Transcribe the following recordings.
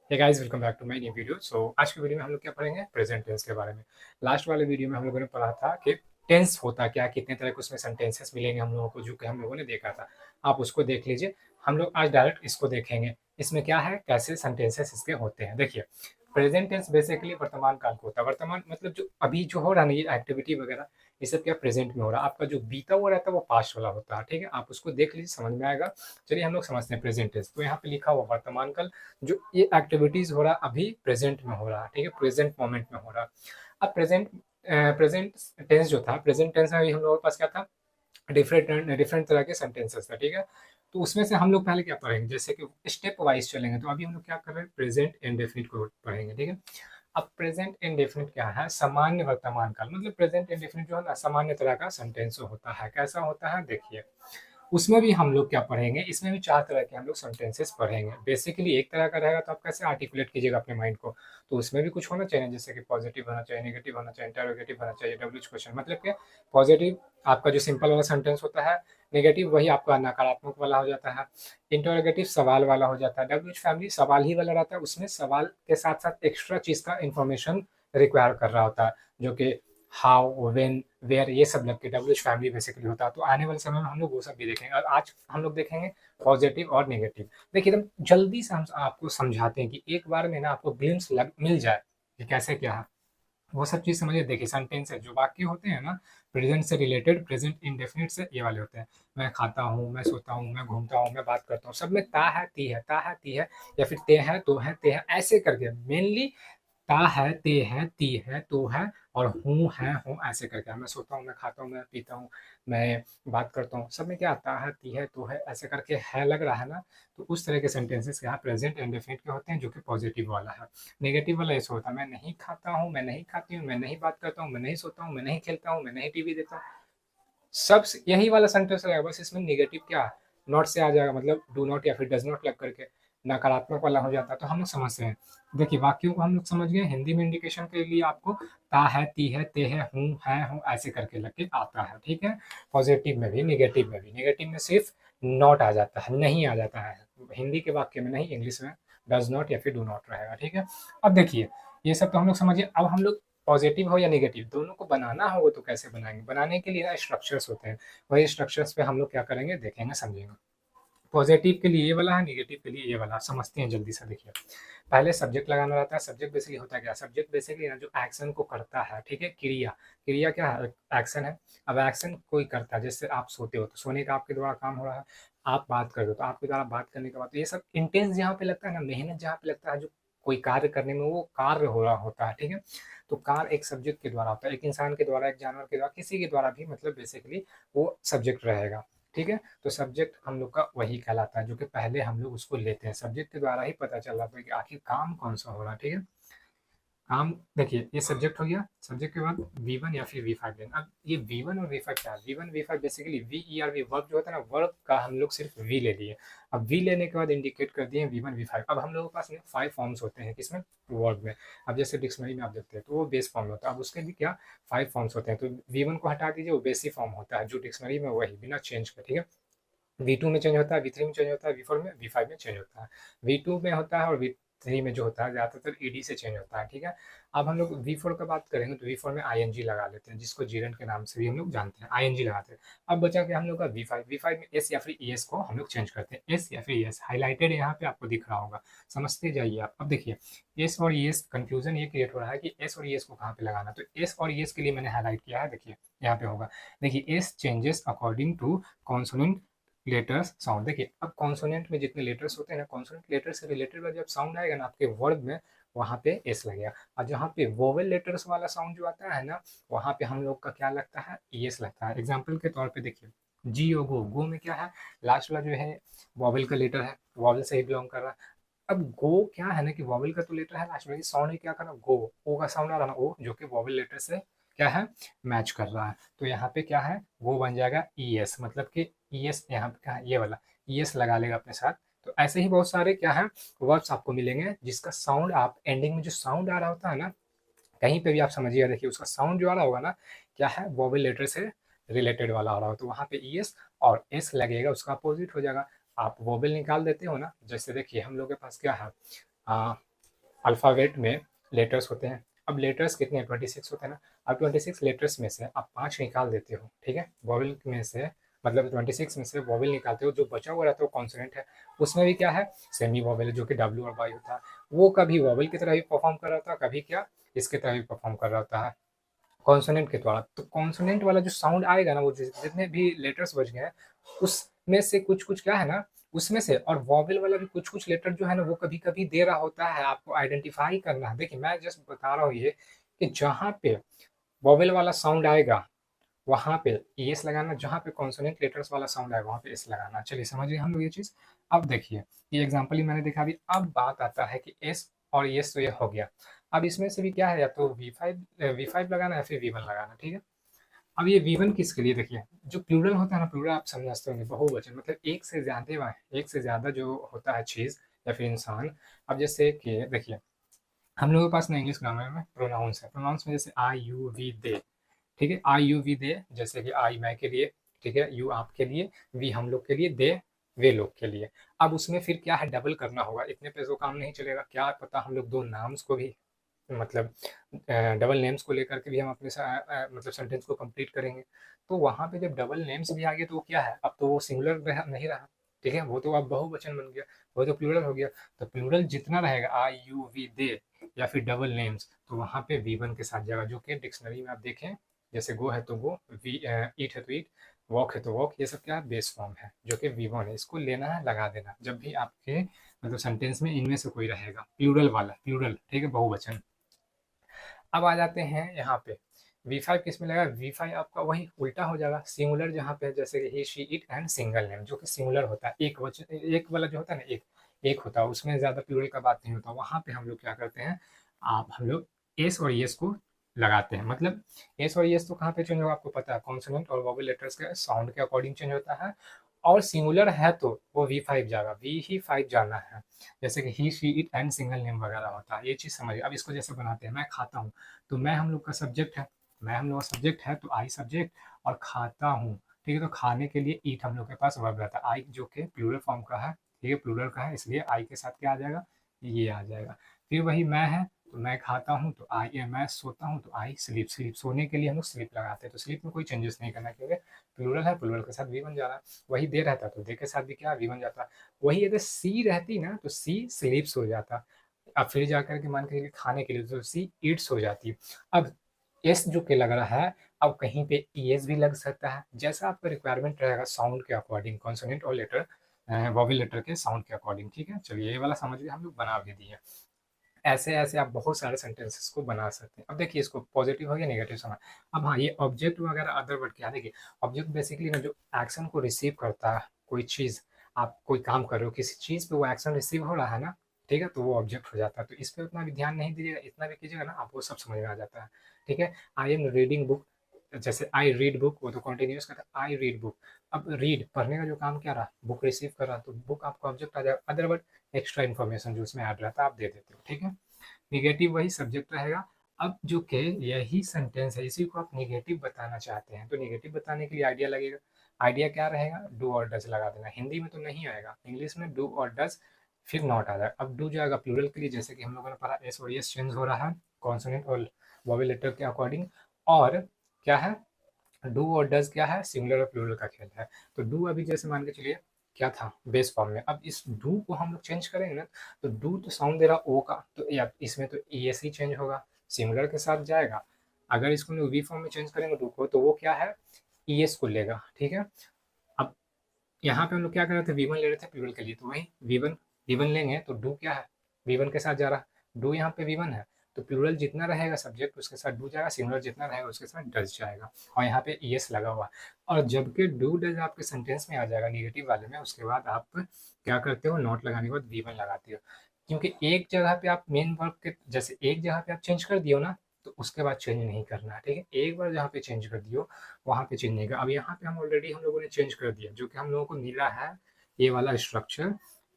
Hey guys, welcome back to my new video. आज की video में हम लोग क्या पढ़ेंगे? प्रेजेंट टेंस के बारे में। लास्ट वाले वीडियो में हम लोगों ने पढ़ा था कि टेंस होता क्या, कितने तरह के उसमें सेंटेंसेस मिलेंगे हम लोगों को, जो कि हम लोगों ने देखा था। आप उसको देख लीजिए। हम लोग आज डायरेक्ट इसको देखेंगे। इसमें क्या है, कैसे सेंटेंसेस इसके होते हैं। देखिए, प्रेजेंट टेंस बेसिकली वर्तमान काल को होता है। वर्तमान मतलब जो अभी जो हो रहा है ना, ये एक्टिविटी वगैरह, ये सब क्या प्रेजेंट में हो रहा है। आपका जो बीता हुआ रहता है वो पास्ट वाला होता है। ठीक है, आप उसको देख लीजिए, समझ में आएगा। चलिए हम लोग समझते हैं प्रेजेंट टेंस। तो यहाँ पे लिखा हुआ वर्तमान काल, जो ये एक्टिविटीज हो रहा है अभी प्रेजेंट में हो रहा है। ठीक है, प्रेजेंट मोमेंट में हो रहा है। अब प्रेजेंट टेंस जो था, प्रेजेंट टेंस में भी हम लोगों के पास क्या था, डिफरेंट डिफरेंट तरह के सेंटेंसेस था। ठीक है, तो उसमें से हम लोग पहले क्या पढ़ेंगे, जैसे कि स्टेप वाइज चलेंगे। तो अभी हम लोग क्या कर रहे हैं, प्रेजेंट इंडेफिनिट को पढ़ेंगे। ठीक है, अब प्रेजेंट इंडेफिनिट क्या है, सामान्य वर्तमान काल। मतलब प्रेजेंट इंडेफिनिट जो है ना, सामान्य तरह का सेंटेंस होता है। कैसा होता है देखिए, उसमें भी हम लोग क्या पढ़ेंगे, इसमें भी 4 तरह के हम लोग सेंटेंसेस पढ़ेंगे। बेसिकली एक तरह का रहेगा, तो आप कैसे आर्टिकुलेट कीजिएगा अपने माइंड को। तो उसमें भी कुछ होना चाहिए, जैसे कि पॉजिटिव होना चाहिए, नेगेटिव होना चाहिए, इंटरोगेटिव होना चाहिए, डब्ल्यूएच क्वेश्चन। मतलब क्या, पॉजिटिव आपका जो सिंपल वाला सेंटेंस होता है, नेगेटिव वही आपका नकारात्मक वाला हो जाता है, इंटरोगेटिव सवाल वाला हो जाता है, डब्ल्यूएच फैमिली सवाल ही वाला रहता है। उसमें सवाल के साथ साथ एक्स्ट्रा चीज का इंफॉर्मेशन रिक्वायर कर रहा होता है, जो कि हाउ, व्हेन, वेयर, ये सब लग के डब्ल्यूएच फैमिली बेसिकली होता है। तो आने वाले समय में हम लोग वो सब भी देखेंगे, और आज हम लोग देखेंगे पॉजिटिव और नेगेटिव। देखिए, एकदम जल्दी से हम आपको समझाते हैं कि एक बार में ना आपको ग्लिम्स लग मिल जाए कि कैसे क्या है, वो सब चीज समझिए। देखिए, सेंटेंस है, जो वाक्य होते हैं ना, प्रेजेंट से रिलेटेड, प्रेजेंट इंडेफिनिट से, ये वाले होते हैं। मैं खाता हूँ, मैं सोता हूँ, मैं घूमता हूँ, मैं बात करता हूँ, सब में ता है, ती है, ता है, ती है, या फिर ते है, तो है, ते है, ऐसे करके मेनली ता है, ते है, ती है, तो है, और हूँ है, हूँ, ऐसे करके। मैं सोता हूँ, मैं खाता हूँ, मैं पीता हूँ, मैं बात करता हूँ, सब में क्या आता है, ती है, तो है, ऐसे करके है लग रहा है ना। तो उस तरह के सेंटेंसेस यहाँ प्रेजेंट इंडेफिनिट के होते हैं, जो कि पॉजिटिव वाला है। नेगेटिव वाला ऐसा होता है, मैं नहीं खाता हूँ, मैं नहीं खाती हूँ, मैं नहीं बात करता हूँ, मैं नहीं सोता हूँ, मैं नहीं खेलता हूँ, मैं नहीं टीवी देखता हूँ। सब यही वाला सेंटेंस रहेगा, बस इसमें नेगेटिव क्या, नॉट से आ जाएगा, मतलब डू नॉट या फिर डज नॉट लग करके नकारात्मक वाला हो जाता है। तो हम लोग समझते हैं। देखिए, वाक्यों को हम लोग समझ गए। हिंदी में इंडिकेशन के लिए आपको ता है, ती है, ते है, हूँ, ऐसे करके लग के आता है। ठीक है, पॉजिटिव में भी, नेगेटिव में भी। नेगेटिव में सिर्फ नॉट आ जाता है, नहीं आ जाता है। हिंदी के वाक्य में नहीं, इंग्लिश में डज नॉट या फिर डू नॉट रहेगा। ठीक है, अब देखिए, ये सब तो हम लोग समझिए। अब हम लोग पॉजिटिव हो या नेगेटिव, दोनों को बनाना होगा तो कैसे बनाएंगे। बनाने के लिए ना स्ट्रक्चर्स होते हैं, वही स्ट्रक्चर्स पे हम लोग क्या करेंगे, देखेंगे, समझेंगे। पॉजिटिव के लिए ये वाला है, नेगेटिव के लिए ये वाला। समझते हैं जल्दी से। देखिए, पहले सब्जेक्ट लगाना रहता है। सब्जेक्ट बेसिकली होता है क्या, सब्जेक्ट बेसिकली ना जो एक्शन को करता है। ठीक है, क्रिया, क्रिया क्या है, एक्शन है। अब एक्शन कोई करता है, जैसे आप सोते हो तो सोने का आपके द्वारा काम हो रहा है, आप बात कर रहे हो तो आपके द्वारा बात करने के बाद, तो ये सब इंटेंस जहाँ पे लगता है ना, मेहनत जहाँ पे लगता है, जो कोई कार्य करने में, वो कार्य हो रहा होता है। ठीक है, तो कार्य एक सब्जेक्ट के द्वारा होता है, एक इंसान के द्वारा, एक जानवर के द्वारा, किसी के द्वारा भी, मतलब बेसिकली वो सब्जेक्ट रहेगा। ठीक है, तो सब्जेक्ट हम लोग का वही कहलाता है, जो कि पहले हम लोग उसको लेते हैं। सब्जेक्ट के द्वारा ही पता चल रहा है कि आखिर काम कौन सा हो रहा है। ठीक है, काम, देखिए ये सब्जेक्ट हो गया। सब्जेक्ट के बाद V1 या फिर V5 लेना। अब ये V1 और V5 क्या है, V1 V5 basically VERV verb जो होता है ना, वर्ब का हम लोग सिर्फ V ले लिए। अब V लेने के बाद इंडिकेट कर दिए V1 V5। अब हम लोगों के पास में 5 फॉर्म्स होते हैं, किसमें, वर्ब में। अब जैसे डिक्शनरी में आप देखते हैं तो वो बेस फॉर्म होता है, अब उसके भी क्या 5 फॉर्म्स होते हैं। तो V1 को हटा दीजिए, वो बेसिक फॉर्म होता है, जो डिक्शनरी में वही बिना चेंज के। ठीक है, V2 में चेंज होता है, V3 में चेंज होता है, V4 में, V5 में चेंज होता है। V2 में होता है और V3 में जो होता है ज़्यादातर ईडी से चेंज होता है। ठीक है, अब हम लोग V4 का बात करेंगे तो V4 में आईएनजी लगा लेते हैं, जिसको जीरेंट के नाम से भी हम लोग जानते हैं, आईएनजी लगाते हैं। अब बचा के हम लोग का V5। V5 में एस या फिर ईएस को हम लोग चेंज करते हैं, एस या फिर ईएस, हाईलाइटेड यहाँ पे आपको दिख रहा होगा, समझते जाइए आप। अब देखिए, एस और ईएस, कंफ्यूजन ये क्रिएट हो रहा है कि एस और ईएस को कहाँ पे लगाना। तो एस और ईएस के लिए मैंने हाईलाइट किया है, देखिए यहाँ पे होगा। देखिए, S changes according to consonant letters sound. देखिए, अब कॉन्सोनेंट में जितने लेटर्स होते हैं ना, कॉन्सोनेंट लेटर से रिलेटेड जब साउंड आएगा ना आपके वर्ड में, वहाँ पे एस लगेगा। और जहाँ पे वोवेल लेटर्स वाला साउंड जो आता है ना, वहाँ पे हम लोग का क्या लगता है, एस लगता है। एग्जाम्पल के तौर पे देखिए, जी ओ गो, गो में क्या है, लास्ट वाला जो है वोवेल का लेटर है, वोवेल से ही बिलोंग कर रहा है। अब गो क्या है ना, कि वोवेल का तो लेटर है लास्ट में, साउंड है क्या कर रहा है, गो, ओ का साउंड आ रहा है ना, ओ, जो कि वोवेल लेटर से क्या है, मैच कर रहा है। तो यहाँ पे क्या है, वो बन जाएगा ई एस, मतलब कि ई एस यहाँ पे क्या है, ये वाला ई एस लगा लेगा अपने साथ। तो ऐसे ही बहुत सारे क्या है, वर्ड्स आपको मिलेंगे, जिसका साउंड आप एंडिंग में जो साउंड आ रहा होता है ना, कहीं पे भी आप समझिएगा, देखिए उसका साउंड जो आ रहा होगा ना, क्या है, वोवेल लेटर से रिलेटेड वाला आ रहा हो, तो वहाँ पे ई एस और एस लगेगा, उसका अपोजिट हो जाएगा। आप वोवेल निकाल देते हो ना, जैसे देखिए हम लोग के पास क्या है, अल्फ़ाबेट में लेटर्स होते हैं। अब लेटर्स कितने हैं? 26 होते हैं ना। अब 26 लेटर्स में से आप 5 निकाल देते हो, ठीक है? वॉवेल में से, मतलब 26 में से वॉवेल निकालते हो, जो बचा हुआ रहता है वो कॉन्सोनेंट है। उसमें भी क्या है? सेमी वॉवेल, जो कि डब्ल्यू और वाई होता है। वो कभी वॉवेल की तरह भी परफॉर्म कर रहा होता है, कभी क्या, इसकी तरह भी परफॉर्म कर रहा होता है, कॉन्सोनेंट के द्वारा। तो कॉन्सोनेंट वाला जो साउंड आएगा ना, वो जितने भी लेटर्स बच गए हैं, उसमें से कुछ कुछ क्या है ना, उसमें से, और वॉवेल वाला भी कुछ कुछ लेटर जो है ना, वो कभी कभी दे रहा होता है। आपको आइडेंटिफाई करना है। देखिए, मैं जस्ट बता रहा हूँ ये, कि जहाँ पे वॉवेल वाला साउंड आएगा वहाँ पे एस लगाना, जहाँ पे कॉन्सोनेंट लेटर्स वाला साउंड आएगा वहाँ पे एस लगाना। चलिए समझ गए हम लोग ये चीज़। अब देखिए, ये एग्जांपल ही मैंने देखा अभी। अब बात आता है कि एस और एस तो ये हो गया। अब इसमें से भी क्या है, या तो वी फाइव लगाना है, फिर वी वन लगाना, ठीक है? अब ये वी वन किसके लिए? देखिए, जो प्लूरल होता है ना, प्लूरल आप समझते होंगे, बहुवचन मतलब एक से ज़्यादा जो होता है चीज़ या फिर इंसान। अब जैसे कि देखिए, हम लोगों के पास ना इंग्लिश ग्रामर में प्रोनाउंस है। प्रोनाउंस में जैसे आई, यू, वी, दे, ठीक है? आई, यू, वी, दे, जैसे कि आई मैं के लिए, ठीक है? यू आपके लिए, वी हम लोग के लिए, दे वे लोग के लिए। अब उसमें फिर क्या है, डबल करना होगा। इतने पे तो काम नहीं चलेगा। क्या पता हम लोग दो नाम्स को भी, मतलब डबल नेम्स को लेकर के भी हम अपने मतलब सेंटेंस को कंप्लीट करेंगे। तो वहाँ पे जब डबल नेम्स भी आ गए तो वो क्या है, अब तो वो सिंगुलर नहीं रहा, ठीक है? वो तो अब बहुवचन बन गया, वो तो प्लूरल हो गया। तो प्लूरल जितना रहेगा, आई, यू, वी, दे, या फिर डबल नेम्स, तो वहाँ पे वी वन के साथ जाएगा, जो कि डिक्शनरी में आप देखें, जैसे गो है तो गो, वी ईट है तो ईट, वॉक है तो वॉक, ये सब क्या है, बेस फॉर्म है, जो कि वी वन है। इसको लेना है, लगा देना जब भी आपके मतलब सेंटेंस में इनमें से कोई रहेगा, प्लूरल वाला, प्लूरल, ठीक है, बहुवचन। अब आ जाते हैं यहाँ पे, वी फाइव किस में लगा? वी फाइव आपका वही उल्टा हो जाएगा, सिंगुलर जहाँ पे है, जैसे he, she, it and single name, जो कि सिंगुलर होता है, एक वचन, एक वाला जो होता है ना, एक एक होता है, उसमें ज़्यादा प्लूरल का बात नहीं होता। वहाँ पे हम लोग क्या करते हैं, आप हम लोग एस और यस को लगाते हैं। मतलब एस और यस तो कहाँ पे चेंज होगा, आपको पता है, कॉन्सोनेंट और वोवेल लेटर्स के साउंड के अकॉर्डिंग चेंज होता है। और सिंगुलर है तो वो वी फाइव जाएगा, वी ही फाइव जाना है, जैसे कि he, she, it and single name वगैरह होता है। ये चीज़ समझिए। अब इसको जैसे बनाते हैं, मैं खाता हूँ, तो मैं हम लोग का सब्जेक्ट है, मैं हम लोग का सब्जेक्ट है, तो आई सब्जेक्ट, और खाता हूँ, ठीक है? तो खाने के लिए ईट हम लोग के पास वर्ब रहता है, आई जो कि प्लूरल फॉर्म का है, ठीक है, प्लूरल का है, इसलिए आई के साथ क्या आ जाएगा, ये आ जाएगा। फिर वही मैं है, तो मैं खाता हूँ तो आई, मैं सोता हूँ तो आई स्लीप, स्लीप सोने के लिए हम लोग स्लीप लगाते हैं, तो स्लीप में कोई चेंजेस नहीं करना, क्योंकि प्लूरल है, प्लूरल के साथ वी बन जा रहा है। वही दे रहता तो दे के साथ भी क्या वी बन जाता। वही अगर सी रहती ना, तो सी स्लीप्स हो जाता। अब फिर जाकर के मान के चलिए खाने के लिए, तो सी ईट्स हो जाती। अब एस जो कि लग रहा है, अब कहीं पे ई एस भी लग सकता है, जैसा आपका रिक्वायरमेंट रहेगा साउंड के अकॉर्डिंग, कॉन्सोनेंट और लेटर, वॉवेल लेटर के साउंड के अकॉर्डिंग, ठीक है? चलिए, ये वाला समझ गए हम लोग, बना भी दिए। ऐसे ऐसे आप बहुत सारे सेंटेंसेस को बना सकते हैं। अब देखिए, इसको पॉजिटिव हो गया, नेगेटिव समझ। अब हाँ, ये ऑब्जेक्ट वगैरह अदर वर्ड क्या है, देखिए, ऑब्जेक्ट बेसिकली ना, जो एक्शन को रिसीव करता है, कोई चीज़, आप कोई काम कर रहे हो, किसी चीज़ पे वो एक्शन रिसीव हो रहा है ना, ठीक है, तो वो ऑब्जेक्ट हो जाता है। तो इस पे उतना भी ध्यान नहीं दीजिएगा, इतना भी कीजिएगा ना, आपको सब समझ में आ जाता है, ठीक है? आई एम रीडिंग बुक, जैसे आई रीड बुक, वो तो कंटिन्यूस करता है, आई रीड बुक। अब रीड पढ़ने का जो काम क्या रहा, बुक रिसीव कर रहा, तो बुक आपका ऑब्जेक्ट आ जाएगा। अदर वर्ड, एक्स्ट्रा इन्फॉर्मेशन जो उसमें ऐड रहता है, आप दे देते हो, ठीक है? निगेटिव वही सब्जेक्ट रहेगा। अब जो कि यही सेंटेंस है, इसी को आप निगेटिव बताना चाहते हैं, तो निगेटिव बताने के लिए आइडिया लगेगा। आइडिया क्या रहेगा, डू और डज लगा देना। हिंदी में तो नहीं आएगा, इंग्लिश में डू और डज, फिर नॉट आ जाएगा। अब डू जाएगा प्लूरल के लिए, जैसे कि हम लोगों ने पढ़ा, एस और एस चेंज हो रहा है कॉन्सोनेंट और वोवेल लेटर के अकॉर्डिंग। और क्या है, डू और डज क्या है, सिंगुलर और प्लूरल का खेल है। तो डू अभी जैसे मान के चलिए क्या था, बेस फॉर्म में। अब इस डू को हम लोग चेंज करेंगे ना, तो डू तो साउंड दे रहा ओ का, तो या इसमें तो ई एस ही चेंज होगा, सिंगुलर के साथ जाएगा। अगर इसको हम लोग वी फॉर्म में चेंज करेंगे डू को, तो वो क्या है, ई एस को लेगा, ठीक है? अब यहाँ पे हम लोग क्या कर रहे थे, वी वन ले रहे थे प्लूरल के लिए, तो वही वी वन लेंगे, तो डू क्या है, वी वन के साथ जा रहा, डू यहाँ पे वी वन है, तो प्लूरल जितना रहेगा सब्जेक्ट उसके साथ डू जाएगा, सिंगुलर जितना रहेगा उसके साथ डज जाएगा, और यहाँ पे ई एस लगा हुआ है। और जबकि डू डज आपके सेंटेंस में आ जाएगा निगेटिव वाले में, उसके बाद आप क्या करते हो, नॉट लगाने के बाद वी वन लगाते हो। क्योंकि एक जगह पे आप मेन वर्ब के, जैसे एक जगह पे आप चेंज कर दियो ना, तो उसके बाद चेंज नहीं करना है, ठीक है? एक बार जहाँ पे चेंज कर दियो, वहाँ पे चेंज नहीं कर। अब यहाँ पे हम ऑलरेडी हम लोगों ने चेंज कर दिया, जो कि हम लोगों को मिला है ये वाला स्ट्रक्चर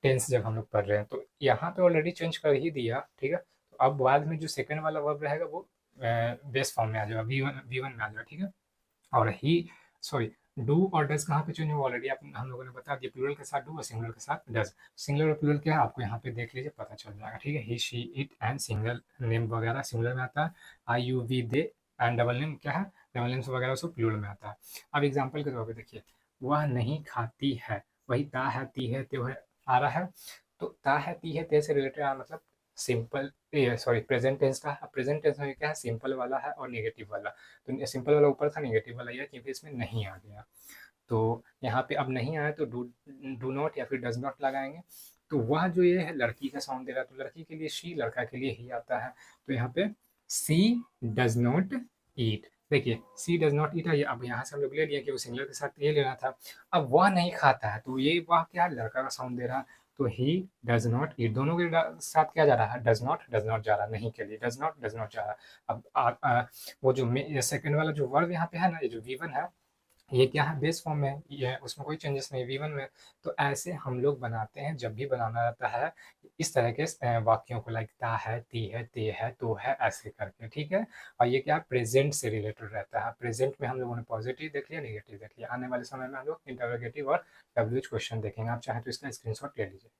टेंस जब हम लोग पढ़ रहे हैं, तो यहाँ पे ऑलरेडी चेंज कर ही दिया, ठीक है? तो अब बाद में जो सेकंड वाला वर्ब रहेगा वो बेस फॉर्म में आ जाएगा, वी वन में आ जाएगा, ठीक है? और ही, सॉरी, डू और डज कहाँ पे चेंज हुआ ऑलरेडी आप हम लोगों ने बता दिया, प्लूरल के साथ डू और सिंगुलर के साथ डज। सिंगुलर और प्लूरल क्या है आपको यहाँ पे देख लीजिए पता चल जाएगा, ठीक है। He she it and single name वगैरह सिंगुलर में आता है, I you we they and double name क्या है, डबल नेम्स वगैरह सब प्लूरल में आता है। अब एग्जाम्पल के तौर पर देखिए, वह नहीं खाती है, वही ता है ती है त्यो है आ रहा है, तो ता है ती है ते से रिलेटेड मतलब सिंपल, सॉरी प्रेजेंट टेंस का। प्रेजेंट टेंस में क्या है, सिंपल वाला है और नेगेटिव वाला, तो सिंपल वाला ऊपर था, नेगेटिव वाला यह क्योंकि इसमें नहीं आ गया। तो यहाँ पे अब नहीं आया तो डू नॉट या फिर डज नॉट लगाएंगे। तो वह जो ये है लड़की का साउंड दे रहा है, तो लड़की के लिए शी, लड़का के लिए ही आता है। तो यहाँ पे सी डज नॉट ईट, देखिए सी डज नॉट ईट है, अब यहाँ से हम लोग ले लिए कि वो सिंगलर के साथ ये लेना था। अब वह नहीं खाता है, तो ये वह क्या है, लड़का का साउंड दे रहा है, तो ही डज नॉट ईट, दोनों के साथ क्या जा रहा है, डज नॉट जा रहा है, नहीं के लिए डज नॉट जा रहा है। अब वो जो सेकंड वाला जो वर्ब यहाँ पे है ना, ये जो वी1 है, ये क्या है, बेस फॉर्म में ये है, उसमें कोई चेंजेस नहीं वी1 में। तो ऐसे हम लोग बनाते हैं जब भी बनाना रहता है इस तरह के वाक्यों को, लाइक ता है ती है ते है तो है, ऐसे करके, ठीक है। और ये क्या प्रेजेंट से रिलेटेड रहता है, प्रेजेंट में हम लोगों ने पॉजिटिव देख लिया, नेगेटिव देख लिया, आने वाले समय में हम लोग इंटरोगेटिव और डब्ल्यूएच क्वेश्चन देखेंगे, आप चाहें तो इसका स्क्रीनशॉट ले लीजिए।